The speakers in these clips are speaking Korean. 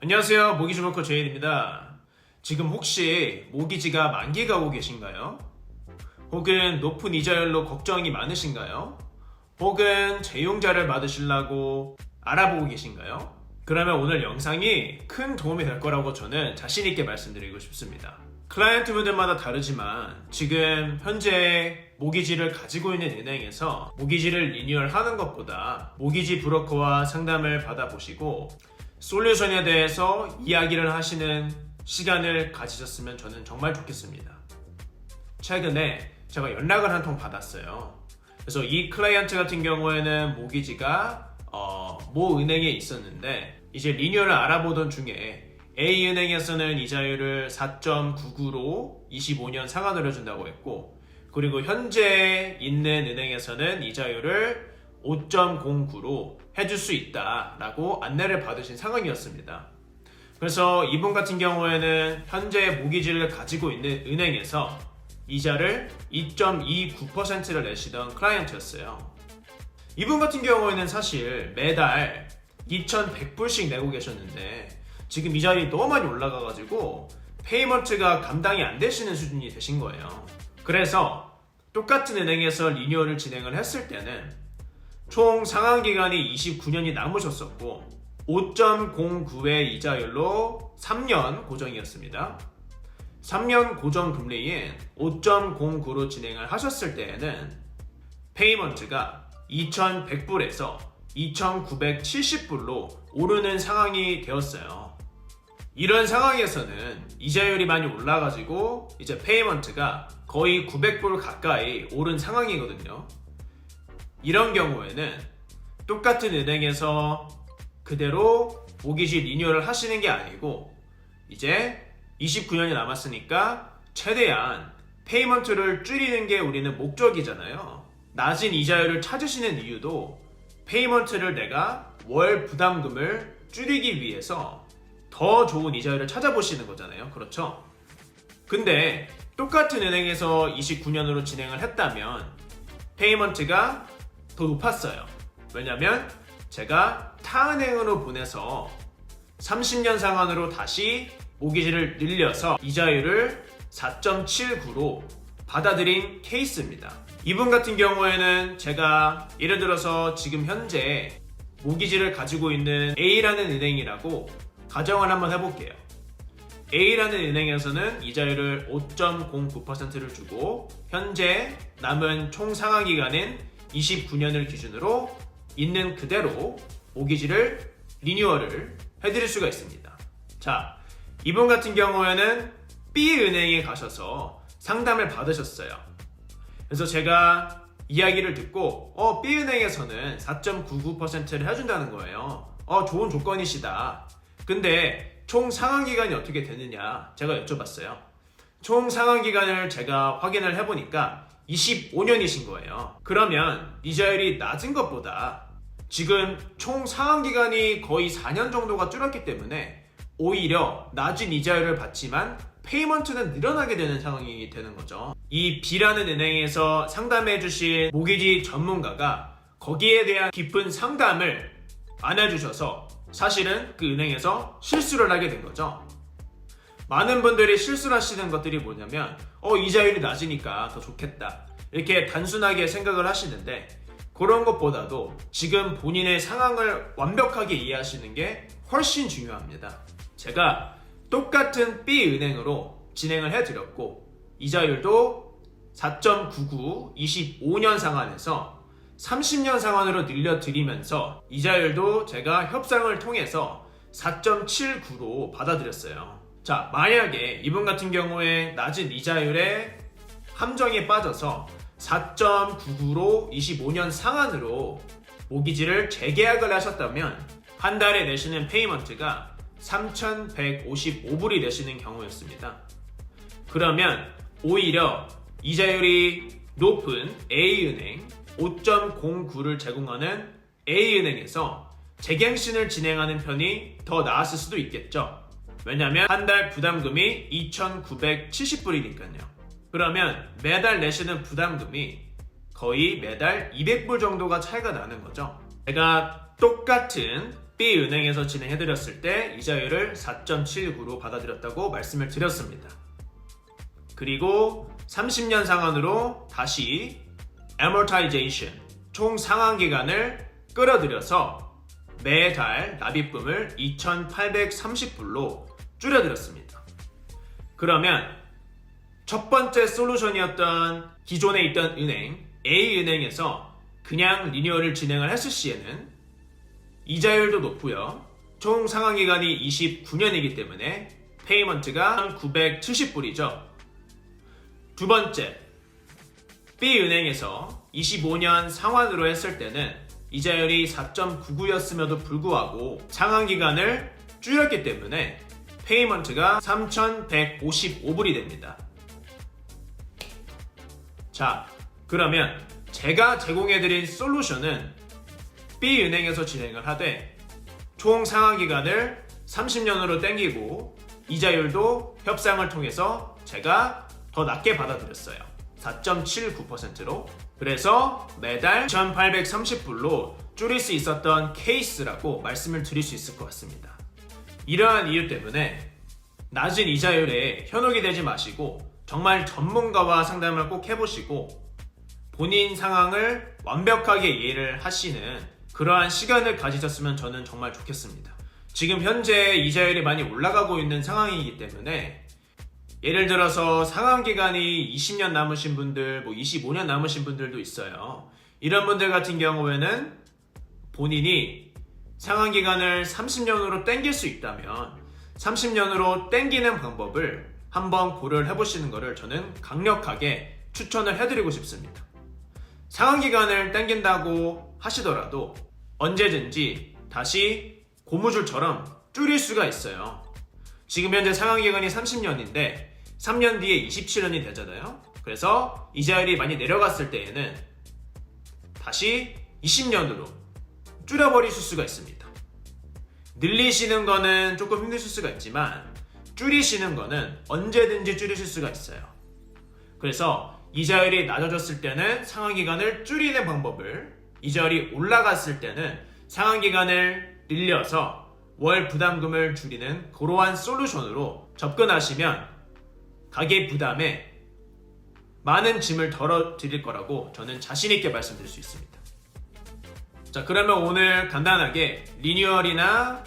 안녕하세요. 모기주먹커 제이입니다. 지금 혹시 모기지가 만기가고 계신가요? 혹은 높은 이자율로 걱정이 많으신가요? 혹은 재용자를 받으시려고 알아보고 계신가요? 그러면 오늘 영상이 큰 도움이 될 거라고 저는 자신있게 말씀드리고 싶습니다. 클라이언트 분들마다 다르지만 지금 현재 모기지를 가지고 있는 은행에서 모기지를 리뉴얼하는 것보다 모기지 브로커와 상담을 받아보시고 솔루션에 대해서 이야기를 하시는 시간을 가지셨으면 저는 정말 좋겠습니다. 최근에 제가 연락을 한 통 받았어요. 그래서 이 클라이언트 같은 경우에는 모기지가 모 은행에 있었는데 이제 리뉴얼을 알아보던 중에 A은행에서는 이자율을 4.99로 25년 상환을 해준다고 했고, 그리고 현재 있는 은행에서는 이자율을 5.09로 해줄 수 있다라고 안내를 받으신 상황이었습니다. 그래서 이분 같은 경우에는 현재 모기지를 가지고 있는 은행에서 이자를 2.29%를 내시던 클라이언트였어요. 이분 같은 경우에는 사실 매달 2,100불씩 내고 계셨는데 지금 이자율이 너무 많이 올라가가지고 페이먼트가 감당이 안 되시는 수준이 되신 거예요. 그래서 똑같은 은행에서 리뉴얼을 진행을 했을 때는 총 상환기간이 29년이 남으셨었고 5.09의 이자율로 3년 고정이었습니다. 3년 고정 금리인 5.09로 진행을 하셨을 때에는 페이먼트가 2,100불에서 2,970불로 오르는 상황이 되었어요. 이런 상황에서는 이자율이 많이 올라가지고 이제 페이먼트가 거의 900불 가까이 오른 상황이거든요. 이런 경우에는 똑같은 은행에서 그대로 모기지 리뉴얼을 하시는 게 아니고 이제 29년이 남았으니까 최대한 페이먼트를 줄이는 게 우리는 목적이잖아요. 낮은 이자율을 찾으시는 이유도 페이먼트를 내가 월 부담금을 줄이기 위해서 더 좋은 이자율을 찾아보시는 거잖아요. 그렇죠? 근데 똑같은 은행에서 29년으로 진행을 했다면 페이먼트가 더 높았어요. 왜냐면 제가 타은행으로 보내서 30년 상환으로 다시 모기지를 늘려서 이자율을 4.79로 받아들인 케이스입니다. 이분 같은 경우에는 제가 예를 들어서 지금 현재 모기지를 가지고 있는 A라는 은행이라고 가정을 한번 해볼게요. A라는 은행에서는 이자율을 5.09%를 주고 현재 남은 총 상환기간인 29년을 기준으로 있는 그대로 모기지를 리뉴얼을 해드릴 수가 있습니다. 자, 이분 같은 경우에는 B은행에 가셔서 상담을 받으셨어요. 그래서 제가 이야기를 듣고 B은행에서는 4.99%를 해준다는 거예요. 좋은 조건이시다. 근데 총 상환기간이 어떻게 되느냐 제가 여쭤봤어요. 총 상환기간을 제가 확인을 해보니까 25년이신 거예요. 그러면 이자율이 낮은 것보다 지금 총 상환기간이 거의 4년 정도가 줄었기 때문에 오히려 낮은 이자율을 받지만 페이먼트는 늘어나게 되는 상황이 되는 거죠. 이 B라는 은행에서 상담해주신 모기지 전문가가 거기에 대한 깊은 상담을 안 해주셔서 사실은 그 은행에서 실수를 하게 된 거죠. 많은 분들이 실수를 하시는 것들이 뭐냐면 이자율이 낮으니까 더 좋겠다 이렇게 단순하게 생각을 하시는데 그런 것보다도 지금 본인의 상황을 완벽하게 이해하시는 게 훨씬 중요합니다. 제가 똑같은 B은행으로 진행을 해드렸고 이자율도 4.99 25년 상환에서 30년 상환으로 늘려드리면서 이자율도 제가 협상을 통해서 4.79로 받아들였어요. 자, 만약에 이분 같은 경우에 낮은 이자율에 함정에 빠져서 4.99로 25년 상환으로 모기지를 재계약을 하셨다면 한 달에 내시는 페이먼트가 3,155불이 되시는 경우였습니다. 그러면 오히려 이자율이 높은 A은행 5.09를 제공하는 A은행에서 재갱신을 진행하는 편이 더 나았을 수도 있겠죠. 왜냐면 한 달 부담금이 2,970불이니까요. 그러면 매달 내시는 부담금이 거의 매달 200불 정도가 차이가 나는 거죠. 제가 똑같은 B은행에서 진행해드렸을 때 이자율을 4.79로 받아들였다고 말씀을 드렸습니다. 그리고 30년 상환으로 다시 amortization, 총 상환 기간을 끌어들여서 매달 납입금을 2,830불로 줄여드렸습니다. 그러면 첫 번째 솔루션이었던 기존에 있던 은행 A은행에서 그냥 리뉴얼을 진행을 했을 시에는 이자율도 높고요. 총 상환기간이 29년이기 때문에 페이먼트가 970불이죠. 두 번째, B은행에서 25년 상환으로 했을 때는 이자율이 4.99였음에도 불구하고 상환기간을 줄였기 때문에 페이먼트가 3,155불이 됩니다. 자, 그러면 제가 제공해드린 솔루션은 B은행에서 진행을 하되 총 상환기간을 30년으로 땡기고 이자율도 협상을 통해서 제가 더 낮게 받아들였어요. 4.79%로. 그래서 매달 2,830불로 줄일 수 있었던 케이스라고 말씀을 드릴 수 있을 것 같습니다. 이러한 이유 때문에 낮은 이자율에 현혹이 되지 마시고 정말 전문가와 상담을 꼭 해보시고 본인 상황을 완벽하게 이해를 하시는 그러한 시간을 가지셨으면 저는 정말 좋겠습니다. 지금 현재 이자율이 많이 올라가고 있는 상황이기 때문에 예를 들어서 상환기간이 20년 남으신 분들, 25년 남으신 분들도 있어요. 이런 분들 같은 경우에는 본인이 상환기간을 30년으로 땡길 수 있다면 30년으로 땡기는 방법을 한번 고려를 해보시는 것을 저는 강력하게 추천을 해드리고 싶습니다. 상환기간을 땡긴다고 하시더라도 언제든지 다시 고무줄처럼 줄일 수가 있어요. 지금 현재 상환기간이 30년인데 3년 뒤에 27년이 되잖아요. 그래서 이자율이 많이 내려갔을 때에는 다시 20년으로 줄여버리실 수가 있습니다. 늘리시는 거는 조금 힘드실 수가 있지만 줄이시는 거는 언제든지 줄이실 수가 있어요. 그래서 이자율이 낮아졌을 때는 상환기간을 줄이는 방법을, 이자율이 올라갔을 때는 상환기간을 늘려서 월 부담금을 줄이는 그러한 솔루션으로 접근하시면 가계 부담에 많은 짐을 덜어드릴 거라고 저는 자신있게 말씀드릴 수 있습니다. 자, 그러면 오늘 간단하게 리뉴얼이나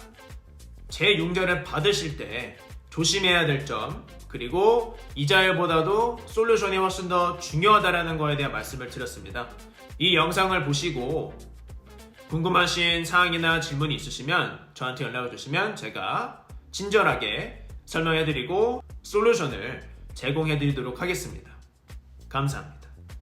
재융자를 받으실 때 조심해야 될 점, 그리고 이자율보다도 솔루션이 훨씬 더 중요하다는 거에 대한 말씀을 드렸습니다. 이 영상을 보시고 궁금하신 사항이나 질문이 있으시면 저한테 연락을 주시면 제가 친절하게 설명해드리고 솔루션을 제공해드리도록 하겠습니다. 감사합니다.